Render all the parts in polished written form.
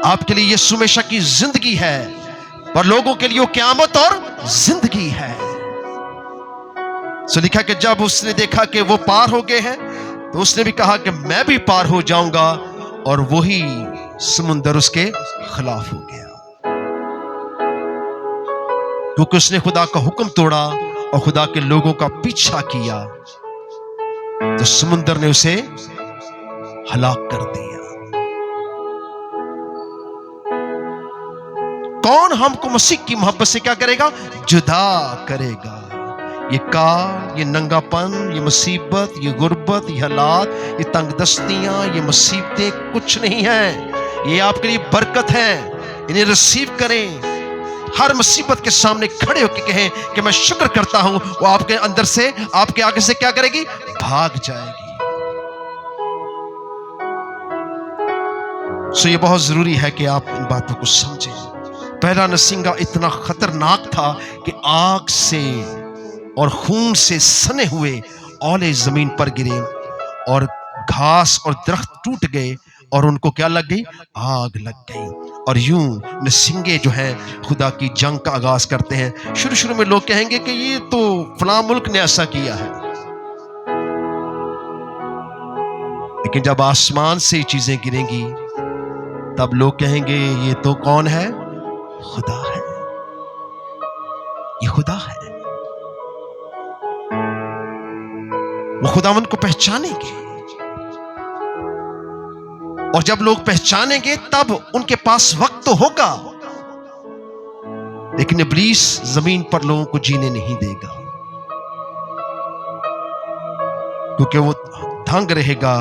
آپ کے لیے یسوع ہمیشہ کی زندگی ہے، اور لوگوں کے لیے وہ قیامت اور زندگی ہے۔ سو لکھا کہ جب اس نے دیکھا کہ وہ پار ہو گئے ہیں تو اس نے بھی کہا کہ میں بھی پار ہو جاؤں گا، اور وہی سمندر اس کے خلاف ہو گیا، کیونکہ اس نے خدا کا حکم توڑا اور خدا کے لوگوں کا پیچھا کیا، تو سمندر نے اسے ہلاک کر دیا۔ کون ہم کو مسیح کی محبت سے کیا کرے گا؟ جدا کرے گا۔ یہ کال، یہ ننگا پن، یہ مصیبت، یہ غربت، یہ حالات، یہ تنگ دستیاں، یہ مصیبتیں کچھ نہیں ہیں، یہ آپ کے لیے برکت ہیں۔ انہیں ریسیو کریں۔ ہر مصیبت کے سامنے کھڑے ہو کے کہیں کہ میں شکر کرتا ہوں، وہ آپ کے اندر سے، آپ کے آگے سے کیا کرے گی؟ بھاگ جائے گی۔ سو یہ بہت ضروری ہے کہ آپ ان باتوں کو سمجھیں۔ پہلا نسنگا اتنا خطرناک تھا کہ آگ سے اور خون سے سنے ہوئے اولے زمین پر گرے، اور گھاس اور درخت ٹوٹ گئے، اور ان کو کیا لگ گئی؟ آگ لگ گئی۔ اور یوں نسنگے جو ہیں خدا کی جنگ کا آغاز کرتے ہیں۔ شروع میں لوگ کہیں گے کہ یہ تو فلاں ملک نے ایسا کیا ہے، لیکن جب آسمان سے یہ چیزیں گریں گی تب لوگ کہیں گے یہ تو کون ہے؟ خدا ہے، یہ خدا ہے۔ وہ خداوند کو پہچانیں گے، اور جب لوگ پہچانیں گے تب ان کے پاس وقت تو ہوگا، لیکن ابلیس زمین پر لوگوں کو جینے نہیں دے گا، کیونکہ وہ دھنگ رہے گا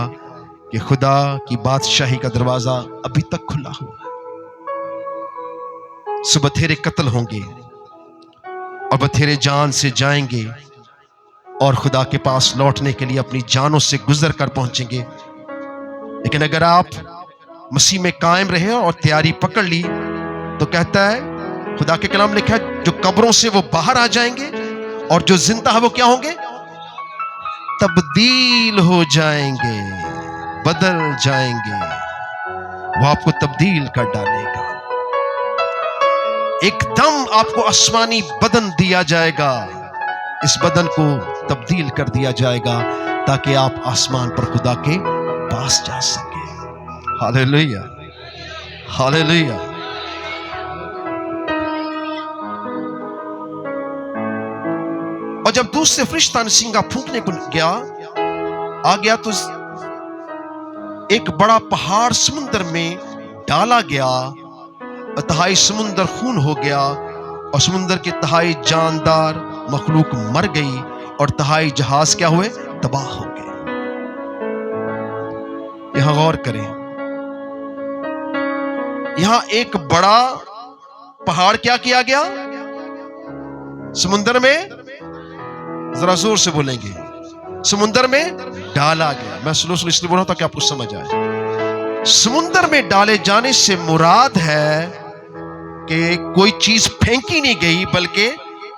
کہ خدا کی بادشاہی کا دروازہ ابھی تک کھلا ہوا ہے۔ سو بتھیرے قتل ہوں گے اور بتھیرے جان سے جائیں گے، اور خدا کے پاس لوٹنے کے لیے اپنی جانوں سے گزر کر پہنچیں گے۔ لیکن اگر آپ مسیح میں قائم رہے اور تیاری پکڑ لی تو کہتا ہے، خدا کے کلام لکھا ہے، جو قبروں سے وہ باہر آ جائیں گے، اور جو زندہ ہے وہ کیا ہوں گے؟ تبدیل ہو جائیں گے، بدل جائیں گے۔ وہ آپ کو تبدیل کر ڈالے گا، ایک دم آپ کو آسمانی بدن دیا جائے گا، اس بدن کو تبدیل کر دیا جائے گا تاکہ آپ آسمان پر خدا کے پاس جا سکیں۔ ہاللیلویہ، ہاللیلویہ۔ اور جب دوسرے فرشتہ نسنگا پھونکنے کو آ گیا تو ایک بڑا پہاڑ سمندر میں ڈالا گیا، تہائی سمندر خون ہو گیا، اور سمندر کی تہائی جاندار مخلوق مر گئی، اور تہائی جہاز کیا ہوئے؟ تباہ ہو گئے۔ یہاں غور کریں، یہاں ایک بڑا پہاڑ کیا کیا گیا؟ سمندر میں، ذرا زور سے بولیں گے، سمندر میں ڈالا گیا۔ میں سلو اس لیے بول رہا ہوں تاکہ آپ کو سمجھ آئے۔ سمندر میں ڈالے جانے سے مراد ہے کہ کوئی چیز پھینکی نہیں گئی، بلکہ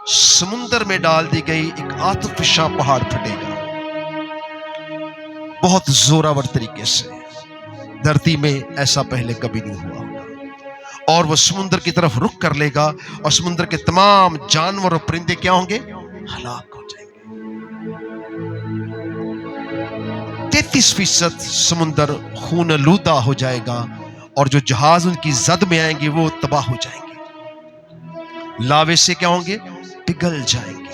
سمندر میں ڈال دی گئی، ایک آتش فشاں پہاڑ پھٹے گا بہت زوراور طریقے سے۔ دھرتی میں ایسا پہلے کبھی نہیں ہوا، اور وہ سمندر کی طرف رخ کر لے گا، اور سمندر کے تمام جانور اور پرندے کیا ہوں گے؟ ہلاک ہو جائیں گے۔ 33% سمندر خون آلودہ ہو جائے گا، اور جو جہاز ان کی زد میں آئیں گے وہ تباہ ہو جائیں گے، لاوے سے کیا ہوں گے؟ پگھل جائیں گے۔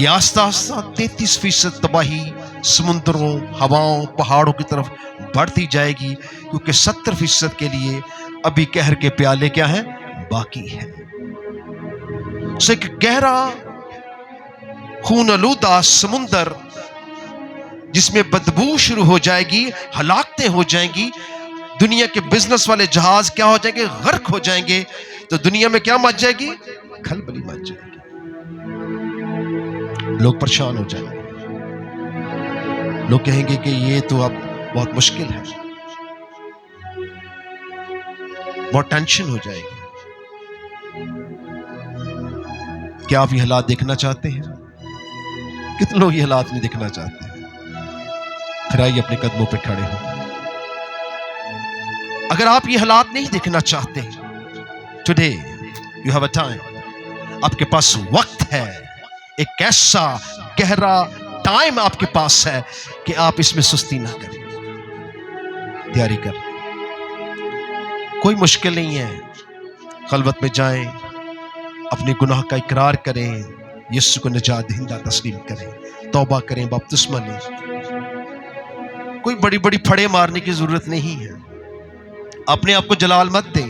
یہ آہستہ آہستہ 33% تباہی سمندروں، ہواؤں، پہاڑوں کی طرف بڑھتی جائے گی، کیونکہ 70% کے لیے ابھی قہر کے پیالے کیا ہیں؟ باقی ہیں۔ سو ایک گہرا خون آلودہ سمندر جس میں بدبو شروع ہو جائے گی، ہلاکتیں ہو جائیں گی، دنیا کے بزنس والے جہاز کیا ہو جائیں گے؟ غرق ہو جائیں گے۔ تو دنیا میں کیا مچ جائے گی؟ کھلبلی مچ جائے گی، لوگ پریشان ہو جائیں گے، لوگ کہیں گے کہ یہ تو اب بہت مشکل ہے، بہت ٹینشن ہو جائے گی۔ کیا آپ یہ حالات دیکھنا چاہتے ہیں؟ کتنے لوگ یہ حالات نہیں دیکھنا چاہتے ہیں؟ پھر آئیے اپنے قدموں پہ کھڑے ہوں۔ اگر آپ یہ حالات نہیں دیکھنا چاہتے، today you have a time, آپ کے پاس وقت ہے، ایک ایسا گہرا ٹائم آپ کے پاس ہے کہ آپ اس میں سستی نہ کریں، تیاری کریں۔ کوئی مشکل نہیں ہے، خلوت میں جائیں، اپنے گناہ کا اقرار کریں، یسوع کو نجات دہندہ تسلیم کریں، توبہ کریں، بپتسمہ لیں۔ کوئی بڑی بڑی پھڑے مارنے کی ضرورت نہیں ہے، اپنے آپ کو جلال مت دیں،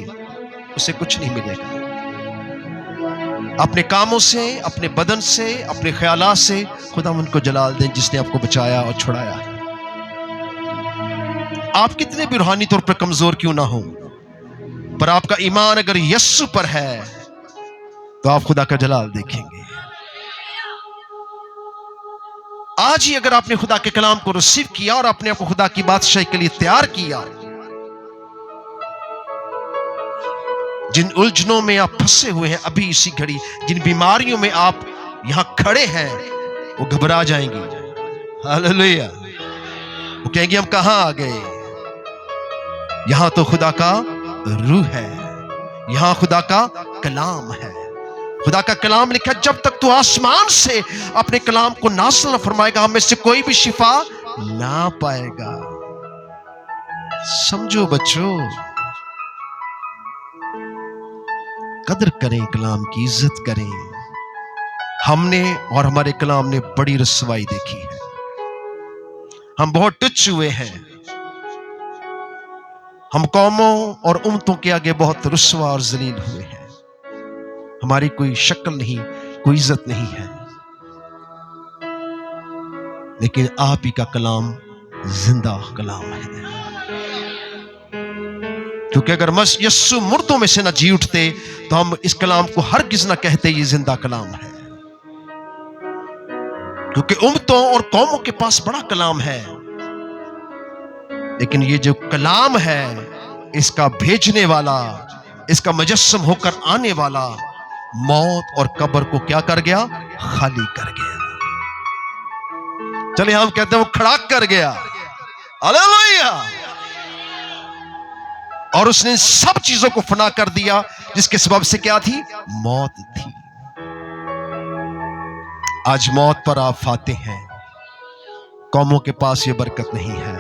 اسے کچھ نہیں ملے گا۔ اپنے کاموں سے، اپنے بدن سے، اپنے خیالات سے خدا ان کو جلال دیں جس نے آپ کو بچایا اور چھڑایا ہے۔ آپ کتنے بھی روحانی طور پر کمزور کیوں نہ ہوں، پر آپ کا ایمان اگر یسوع پر ہے تو آپ خدا کا جلال دیکھیں گے۔ آج ہی اگر آپ نے خدا کے کلام کو ریسیو کیا اور اپنے آپ کو خدا کی بادشاہی کے لیے تیار کیا، جن الجھنوں میں آپ پھنسے ہوئے ہیں ابھی اسی گھڑی، جن بیماریوں میں آپ یہاں کھڑے ہیں، وہ گھبرا جائیں گی۔ ہاللیلویہ۔ وہ کہیں گے ہم کہاں آ گئے؟ یہاں تو خدا کا روح ہے، یہاں خدا کا کلام ہے۔ خدا کا کلام لکھا، جب تک تو آسمان سے اپنے کلام کو نازل نہ فرمائے گا، ہم میں سے کوئی بھی شفا نہ پائے گا۔ سمجھو بچوں، قدر کریں، کلام کی عزت کریں۔ ہم نے اور ہمارے کلام نے بڑی رسوائی دیکھی ہے، ہم بہت ٹچ ہوئے ہیں، ہم قوموں اور امتوں کے آگے بہت رسوا اور ذلیل ہوئے ہیں، ہماری کوئی شکل نہیں، کوئی عزت نہیں ہے، لیکن آپ ہی کا کلام زندہ کلام ہے۔ کیونکہ اگر یسوع مردوں میں سے نہ جی اٹھتے تو ہم اس کلام کو ہرگز نہ کہتے یہ زندہ کلام ہے، کیونکہ امتوں اور قوموں کے پاس بڑا کلام ہے، لیکن یہ جو کلام ہے اس کا بھیجنے والا، اس کا مجسم ہو کر آنے والا موت اور قبر کو کیا کر گیا؟ خالی کر گیا۔ چلے ہم کہتے ہیں وہ کھڑا کر گیا۔ ہاللیلویہ۔ اور اس نے سب چیزوں کو فنا کر دیا جس کے سبب سے کیا تھی؟ موت تھی۔ آج موت پر آپ فاتح ہیں، قوموں کے پاس یہ برکت نہیں ہے،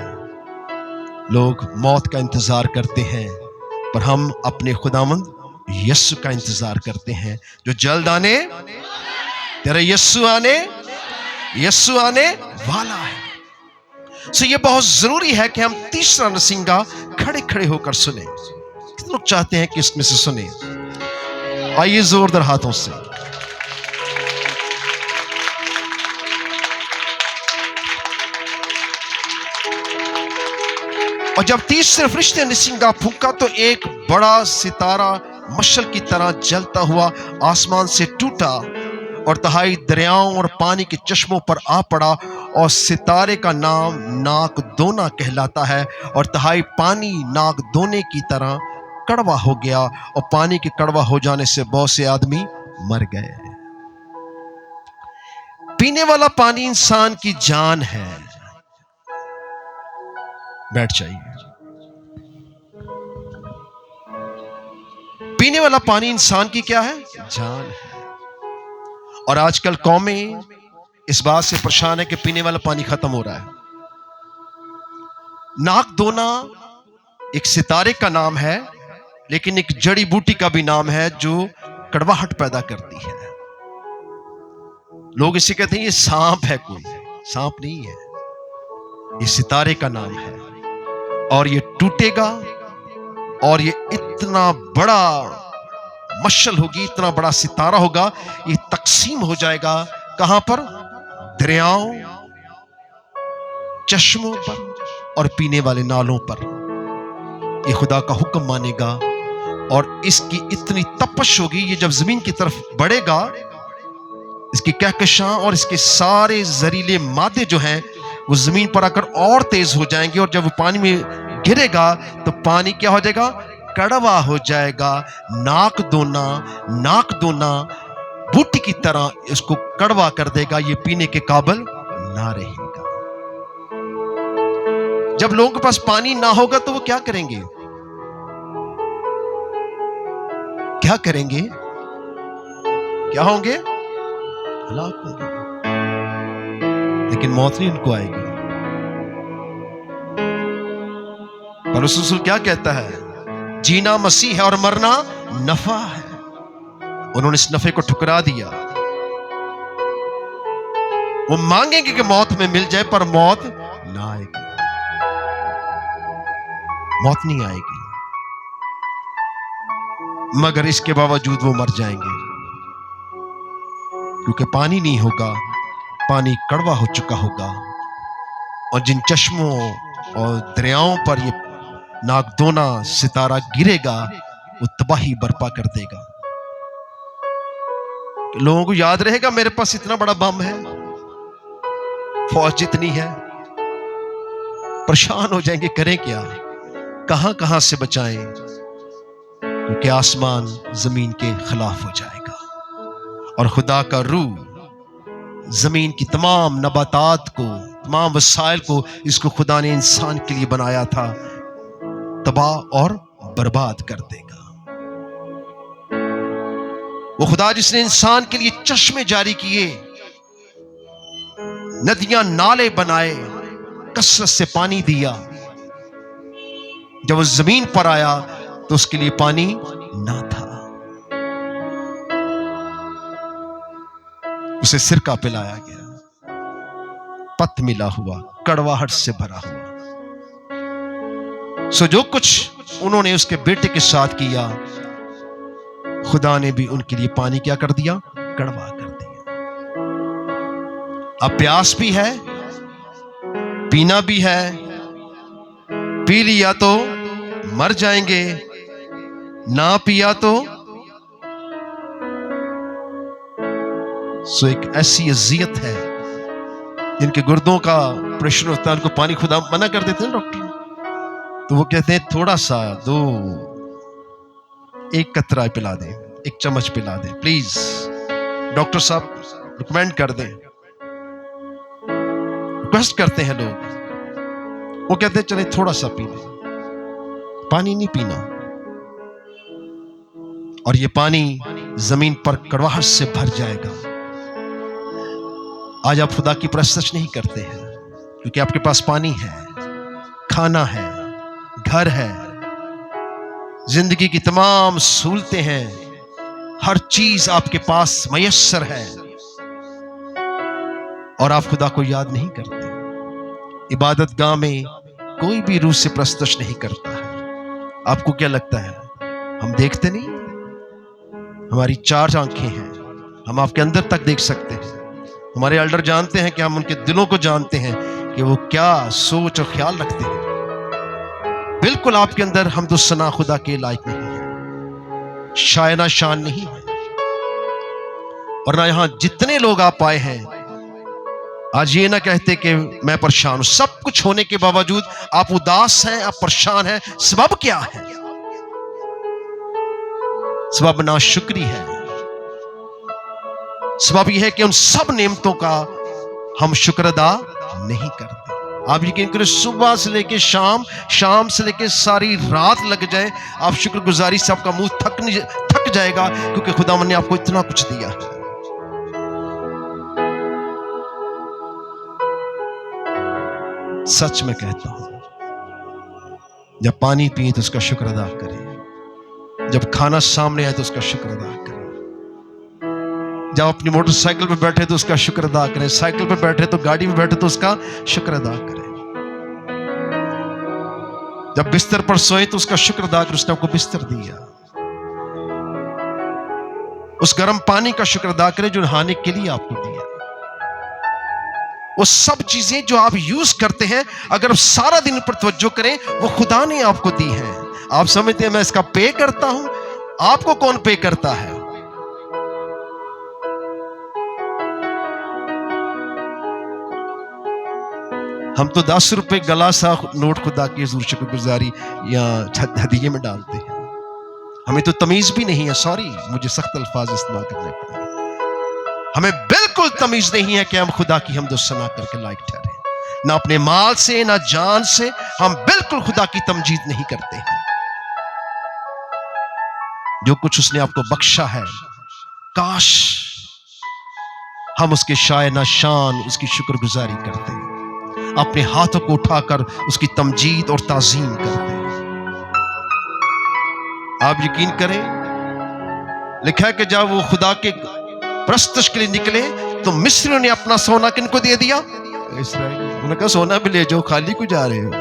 لوگ موت کا انتظار کرتے ہیں، پر ہم اپنے خداوند یسوع کا انتظار کرتے ہیں جو جلد آنے، تیرا یسوع آنے والا ہے۔ یہ بہت ضروری ہے کہ ہم تیسرا نصیحت کھڑے کھڑے ہو کر سنیں۔ کتنے لوگ چاہتے ہیں کہ اس میں سے سنیں؟ آئیے زوردار ہاتھوں سے۔ اور جب تیسرے فرشتے نے سنگا پھونکا تو ایک بڑا ستارہ مشعل کی طرح جلتا ہوا آسمان سے ٹوٹا اور تہائی دریاؤں اور پانی کے چشموں پر آ پڑا، اور ستارے کا نام ناک دونا کہلاتا ہے، اور تہائی پانی ناک دونے کی طرح کڑوا ہو گیا، اور پانی کے کڑوا ہو جانے سے بہت سے آدمی مر گئے۔ پینے والا پانی انسان کی جان ہے۔ بیٹھ جائیے۔ پینے والا پانی انسان کی کیا ہے؟ جان ہے۔ اور آج کل قومیں اس بات سے پریشان ہے کہ پینے والا پانی ختم ہو رہا ہے۔ ناک دونا ایک ستارے کا نام ہے، لیکن ایک جڑی بوٹی کا بھی نام ہے جو کڑواہٹ پیدا کرتی ہے۔ لوگ اسے کہتے ہیں یہ سانپ ہے، کوئی سانپ نہیں ہے، یہ ستارے کا نام ہے، اور یہ ٹوٹے گا، اور یہ اتنا بڑا مشعل ہوگی، اتنا بڑا ستارہ ہوگا، یہ تقسیم ہو جائے گا کہاں پر؟ دریاؤں، چشموں پر اور پینے والے نالوں پر۔ یہ خدا کا حکم مانے گا، اور اس کی اتنی تپش ہوگی، یہ جب زمین کی طرف بڑھے گا، اس کی کہکشاں اور اس کے سارے زہریلے مادے جو ہیں وہ زمین پر آ کر اور تیز ہو جائیں گے، اور جب وہ پانی میں گرے گا تو پانی کیا ہو جائے گا؟ کڑوا ہو جائے گا۔ ناک دونا بوٹی کی طرح اس کو کڑوا کر دے گا، یہ پینے کے قابل نہ رہے گا۔ جب لوگوں کے پاس پانی نہ ہوگا تو وہ کیا کریں گے؟ کیا کریں گے؟ کیا ہوں گے؟ ہلاک ہوں گے، لیکن موت نہیں ان کو آئے گی۔ اور رسول کیا کہتا ہے؟ جینا مسیح ہے اور مرنا نفع ہے۔ انہوں نے اس نفع کو ٹھکرا دیا۔ وہ مانگیں گے کہ موت میں مل جائے، پر موت نہ آئے گی، موت نہیں آئے گی، مگر اس کے باوجود وہ مر جائیں گے، کیونکہ پانی نہیں ہوگا، پانی کڑوا ہو چکا ہوگا، اور جن چشموں اور دریاؤں پر یہ ناگدونا ستارہ گرے گا وہ تباہی برپا کر دے گا۔ لوگوں کو یاد رہے گا میرے پاس اتنا بڑا بم ہے، فوج جتنی ہے، پریشان ہو جائیں گے، کریں کیا، کہاں کہاں سے بچائیں، کیونکہ آسمان زمین کے خلاف ہو جائے گا، اور خدا کا روح زمین کی تمام نباتات کو، تمام وسائل کو، اس کو خدا نے انسان کے لیے بنایا تھا، تباہ اور برباد کر دے گا۔ وہ خدا جس نے انسان کے لیے چشمے جاری کیے، ندیاں نالے بنائے، کثرت سے پانی دیا، جب وہ زمین پر آیا تو اس کے لیے پانی نہ تھا، اسے سرکہ پلایا گیا، پت ملا ہوا، کڑواہٹ سے بھرا ہوا۔ سو جو کچھ انہوں نے اس کے بیٹے کے ساتھ کیا، خدا نے بھی ان کے لیے پانی کیا کر دیا؟ کڑوا کر دیا۔ اب پیاس بھی ہے، پینا بھی ہے، پی لیا تو مر جائیں گے، نہ پیا تو سو ایک ایسی اذیت ہے، جن کے گردوں کا پریشر ہوتا ہے، ان کو پانی خدا منع کر دیتے ہیں ڈاکٹر، تو وہ کہتے ہیں تھوڑا سا دو، ایک قطرہ پلا دیں، ایک چمچ پلا دیں پلیز، ڈاکٹر صاحب ریکمینڈ کر دیں، ریکویسٹ کرتے ہیں لوگ، وہ کہتے ہیں چلیں تھوڑا سا پی لیں، پانی نہیں پینا، اور یہ پانی زمین پر کڑواہٹ سے بھر جائے گا۔ آج آپ خدا کی پرستش نہیں کرتے ہیں، کیونکہ آپ کے پاس پانی ہے، کھانا ہے، گھر ہے، زندگی کی تمام سہولتیں ہیں، ہر چیز آپ کے پاس میسر ہے، اور آپ خدا کو یاد نہیں کرتے۔ عبادت گاہ میں کوئی بھی روح سے پرستش نہیں کرتا ہے۔ آپ کو کیا لگتا ہے ہم دیکھتے نہیں؟ ہماری 4 آنکھیں ہیں، ہم آپ کے اندر تک دیکھ سکتے ہیں۔ ہمارے ایلڈر جانتے ہیں کہ ہم ان کے دلوں کو جانتے ہیں کہ وہ کیا سوچ اور خیال رکھتے ہیں۔ بالکل آپ کے اندر حمد و ثنا خدا کے لائق نہیں ہے، شائنہ شان نہیں ہے، اور نہ یہاں جتنے لوگ آپ آئے ہیں آج یہ نہ کہتے کہ میں پریشان ہوں۔ سب کچھ ہونے کے باوجود آپ اداس ہیں، آپ پریشان ہیں، سبب کیا ہے؟ سبب ناشکری ہے، سبب یہ ہے کہ ان سب نعمتوں کا ہم شکر ادا نہیں کرتے۔ آپ یقین کریں صبح سے لے کے شام، شام سے لے کے ساری رات لگ جائے، آپ شکر گزاری سے آپ کا منہ تھک جائے گا، کیونکہ خدا نے آپ کو اتنا کچھ دیا ہے۔ سچ میں کہتا ہوں، جب پانی پیئے تو اس کا شکر ادا کریں، جب کھانا سامنے آئے تو اس کا شکر ادا کریں، جب اپنی موٹر سائیکل پہ بیٹھے تو اس کا شکر ادا کریں، سائیکل پہ بیٹھے تو گاڑی پہ بیٹھے تو اس کا شکر ادا کریں، جب بستر پر سوئے تو اس کا شکر ادا کریں، اس نے آپ کو بستر دیا، اس گرم پانی کا شکر ادا کریں جو نہانے کے لیے آپ کو دیا۔ وہ سب چیزیں جو آپ یوز کرتے ہیں، اگر آپ سارا دن پر توجہ کریں، وہ خدا نے آپ کو دی ہیں۔ آپ سمجھتے ہیں میں اس کا پے کرتا ہوں؟ آپ کو کون پے کرتا ہے؟ ہم تو 10 روپے گلاسا نوٹ خدا کی حضور شکر گزاری یا ہدیے میں ڈالتے ہیں۔ ہمیں تو تمیز بھی نہیں ہے، سوری مجھے سخت الفاظ استعمال کرنے پڑیں گے، ہمیں بالکل تمیز نہیں ہے کہ ہم خدا کی حمد و ثنا کر کے لائق ٹھہرے، نہ اپنے مال سے نہ جان سے، ہم بالکل خدا کی تمجید نہیں کرتے ہیں۔ جو کچھ اس نے آپ کو بخشا ہے، کاش ہم اس کے شائنہ شان اس کی شکر گزاری کرتے، اپنے ہاتھوں کو اٹھا کر اس کی تمجید اور تعظیم کرتے۔ آپ یقین کریں، لکھا ہے کہ جب وہ خدا کے پرستش کے لیے نکلے تو مصریوں نے اپنا سونا کن کو دے دیا؟ اسرائیل۔ انہوں نے کہا سونا بھی لے جاؤ، خالی کو جا رہے ہو؟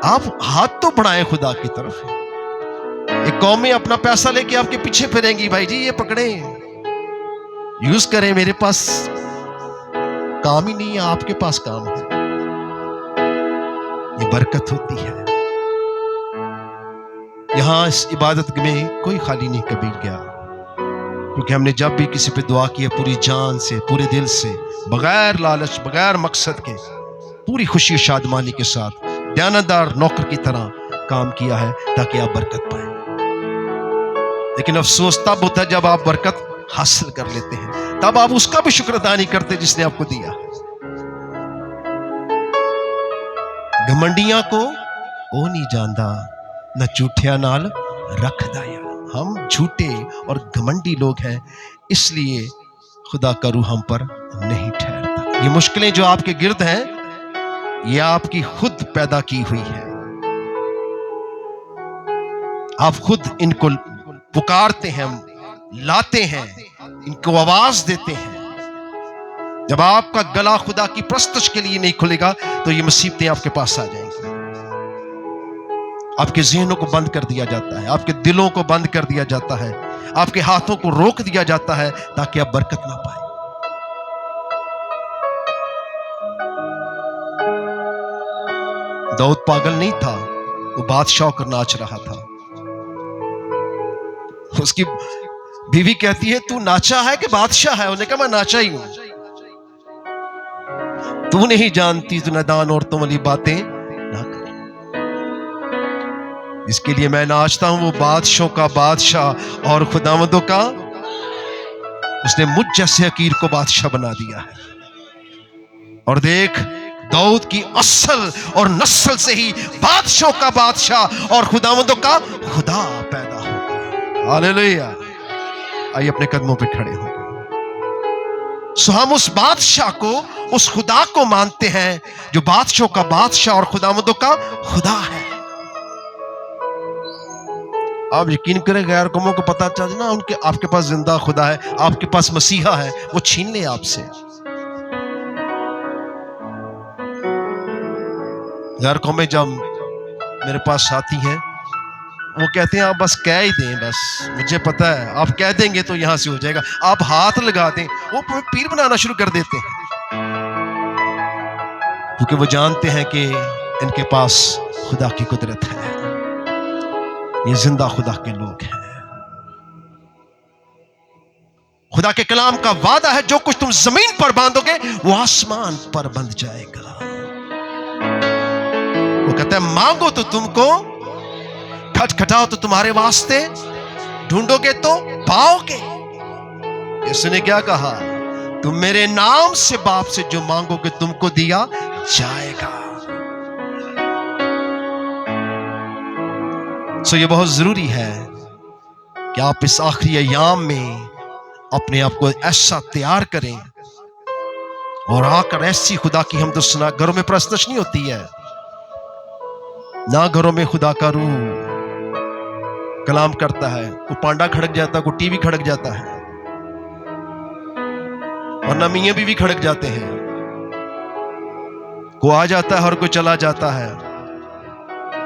آپ ہاتھ تو بڑھائیں خدا کی طرف۔ ایک قومیں اپنا پیسہ لے کے آپ کے پیچھے پھریں گی، بھائی جی یہ پکڑیں، یوز کریں، میرے پاس کام ہی نہیں ہے، آپ کے پاس کام ہے۔ یہ برکت ہوتی ہے۔ یہاں اس عبادت میں کوئی خالی نہیں کبھی گیا، کیونکہ ہم نے جب بھی کسی پہ دعا کی ہے پوری جان سے، پورے دل سے، بغیر لالچ، بغیر مقصد کے، پوری خوشی و شادمانی کے ساتھ دیانتدار نوکر کی طرح کام کیا ہے تاکہ آپ برکت پائیں۔ لیکن افسوس تب ہوتا ہے جب آپ برکت حاصل کر لیتے ہیں، تب آپ اس کا بھی شکر ادا نہیں کرتے جس نے آپ کو دیا۔ گھمنڈیاں کو وہ نہیں جاندا، نہ جھوٹیاں نال رکھ دایا۔ ہم جھوٹے اور گھمنڈی لوگ ہیں، اس لیے خدا کا روح ہم پر نہیں ٹھہرتا۔ یہ مشکلیں جو آپ کے گرد ہیں، یہ آپ کی خود پیدا کی ہوئی ہے۔ آپ خود ان کو پکارتے ہیں، لاتے ہیں، ان کو آواز دیتے ہیں۔ جب آپ کا گلا خدا کی پرستش کے لیے نہیں کھلے گا تو یہ مصیبتیں آپ کے پاس آ جائیں گی۔ آپ کے ذہنوں کو بند کر دیا جاتا ہے، آپ کے دلوں کو بند کر دیا جاتا ہے، آپ کے ہاتھوں کو روک دیا جاتا ہے تاکہ آپ برکت نہ پائیں۔ داؤد پاگل نہیں تھا، وہ بادشاہ کر ناچ رہا تھا۔ اس کی بیوی کہتی ہے تو ناچا ہے کہ بادشاہ ہے؟ انہوں نے کہا میں ناچا ہی ہوں۔ تو نہیں جانتی، تو نادان عورتوں والی باتیں نہ کر۔ اس کے لیے میں ناچتا ہوں، وہ بادشاہوں کا بادشاہ اور خداوندوں کا، اس نے مجھ جیسے حقیر کو بادشاہ بنا دیا ہے۔ اور دیکھ، داؤد کی اصل اور نسل سے ہی بادشاہوں کا بادشاہ اور خداوندوں کا خدا پیدا ہوگا۔ ہاللیلویہ۔ آئیے اپنے قدموں پہ کھڑے ہوں۔ سو ہم اس بادشاہ کو، اس خدا کو مانتے ہیں جو بادشاہوں کا بادشاہ اور خداوندوں کا خدا ہے۔ آپ یقین کریں، غیر قوموں کو پتا چل نا آپ کے پاس زندہ خدا ہے، آپ کے پاس مسیحا ہے، وہ چھین لے آپ سے۔ غیر قومیں جب میرے پاس آتی ہیں، وہ کہتے ہیں آپ بس کہہ ہی دیں، بس مجھے پتا ہے آپ کہہ دیں گے تو یہاں سے ہو جائے گا، آپ ہاتھ لگا دیں، وہ پیر بنانا شروع کر دیتے ہیں، کیونکہ وہ جانتے ہیں کہ ان کے پاس خدا کی قدرت ہے، یہ زندہ خدا کے لوگ ہیں۔ خدا کے کلام کا وعدہ ہے، جو کچھ تم زمین پر باندھو گے وہ آسمان پر بندھ جائے گا۔ وہ کہتا ہے مانگو تو تم کو، کھٹکھٹاؤ تو تمہارے واسطے، ڈھونڈو گے تو پاؤ گے۔ یسوع نے کیا کہا؟ تم میرے نام سے باپ سے جو مانگو گے تم کو دیا جائے گا۔ سو یہ بہت ضروری ہے کہ آپ اس آخری ایام میں اپنے آپ کو ایسا تیار کریں اور آ کر ایسی خدا کی حمد و ثنا۔ گھروں میں پرستش نہیں ہوتی ہے، نہ گھروں میں خدا کا روح کلام کرتا ہے، کوئی پانڈا کھڑک جاتا ہے، کوئی ٹی وی کھڑک جاتا ہے، ورنہ میاں بیوی کھڑک جاتے ہیں، کوئی آ جاتا ہے اور کوئی چلا جاتا ہے،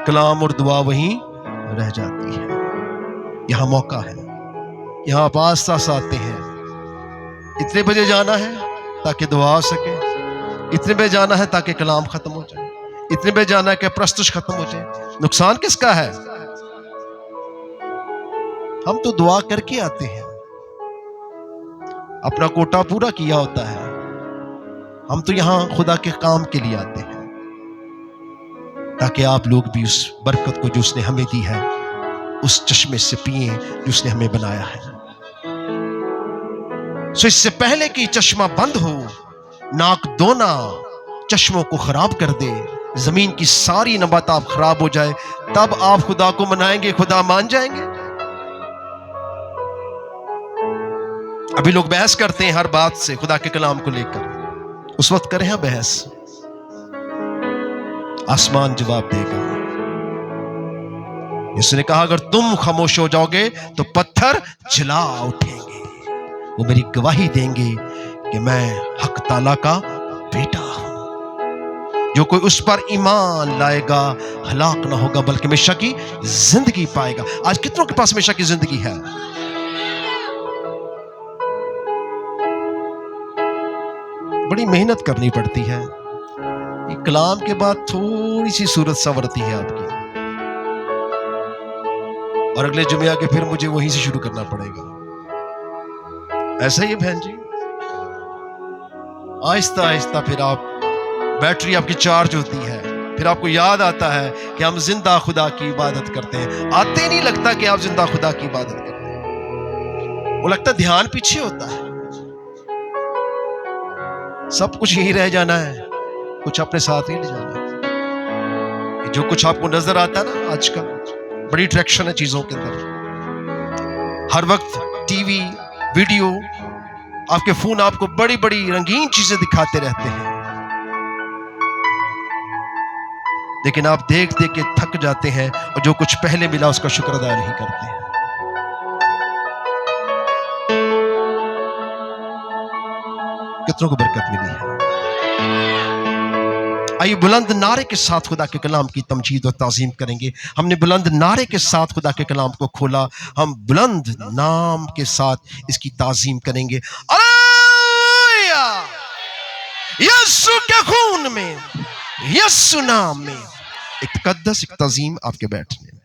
کلام اور دعا وہیں رہ جاتی ہے۔ یہاں موقع ہے، یہاں آپ آستہ آستہ آتے ہیں۔ اتنے بجے جانا ہے تاکہ دعا ہو سکے، اتنے بجے جانا ہے تاکہ کلام ختم ہو جائے، اتنے بجے جانا ہے کہ پرستش ختم ہو جائے۔ نقصان کس کا ہے؟ ہم تو دعا کر کے آتے ہیں، اپنا کوٹا پورا کیا ہوتا ہے، ہم تو یہاں خدا کے کام کے لیے آتے ہیں تاکہ آپ لوگ بھی اس برکت کو جو اس نے ہمیں دی ہے اس چشمے سے پئیں جو اس نے ہمیں بنایا ہے۔ سو اس سے پہلے کہ چشمہ بند ہو، ناک دونا چشموں کو خراب کر دے، زمین کی ساری نباتات خراب ہو جائے، تب آپ خدا کو منائیں گے، خدا مان جائیں گے؟ ابھی لوگ بحث کرتے ہیں ہر بات سے خدا کے کلام کو لے کر، اس وقت کریں بحث، آسمان جواب دے گا۔ اس نے کہا اگر تم خاموش ہو جاؤ گے تو پتھر جلا اٹھیں گے، وہ میری گواہی دیں گے کہ میں حق تعالیٰ کا بیٹا ہوں۔ جو کوئی اس پر ایمان لائے گا ہلاک نہ ہوگا بلکہ ہمیشہ کی زندگی پائے گا۔ آج کتنوں کے پاس ہمیشہ کی زندگی ہے؟ بڑی محنت کرنی پڑتی ہے، یہ کلام کے بعد تھوڑی سی صورت سنورتی ہے آپ کی، اور اگلے جمعہ کے پھر مجھے وہیں سے شروع کرنا پڑے گا۔ ایسا ہی ہے بہن جی، آہستہ آہستہ پھر آپ بیٹری آپ کی چارج ہوتی ہے، پھر آپ کو یاد آتا ہے کہ ہم زندہ خدا کی عبادت کرتے ہیں۔ آتے نہیں لگتا کہ آپ زندہ خدا کی عبادت کرتے ہیں، وہ لگتا دھیان پیچھے ہوتا ہے، سب کچھ یہی رہ جانا ہے، کچھ اپنے ساتھ ہی لے جانا ہے۔ جو کچھ آپ کو نظر آتا ہے نا آج کل، بڑی اٹریکشن ہے چیزوں کے اندر، ہر وقت ٹی وی، ویڈیو، آپ کے فون آپ کو بڑی بڑی رنگین چیزیں دکھاتے رہتے ہیں، لیکن آپ دیکھ دیکھ کے تھک جاتے ہیں اور جو کچھ پہلے ملا اس کا شکر ادا نہیں کرتے ہیں۔ کتنوں کو برکت ملی ہے؟ آئیے بلند نعرے کے ساتھ خدا کے کلام کی تمجید و تعظیم کریں گے۔ ہم نے بلند نعرے کے ساتھ خدا کے کلام کو کھولا، ہم بلند نام کے ساتھ اس کی تعظیم کریں گے۔ ہلیلویا! یسوع کے خون میں، یسوع نام میں ایک تقدس، ایک تعظیم آپ کے بیٹھنے میں۔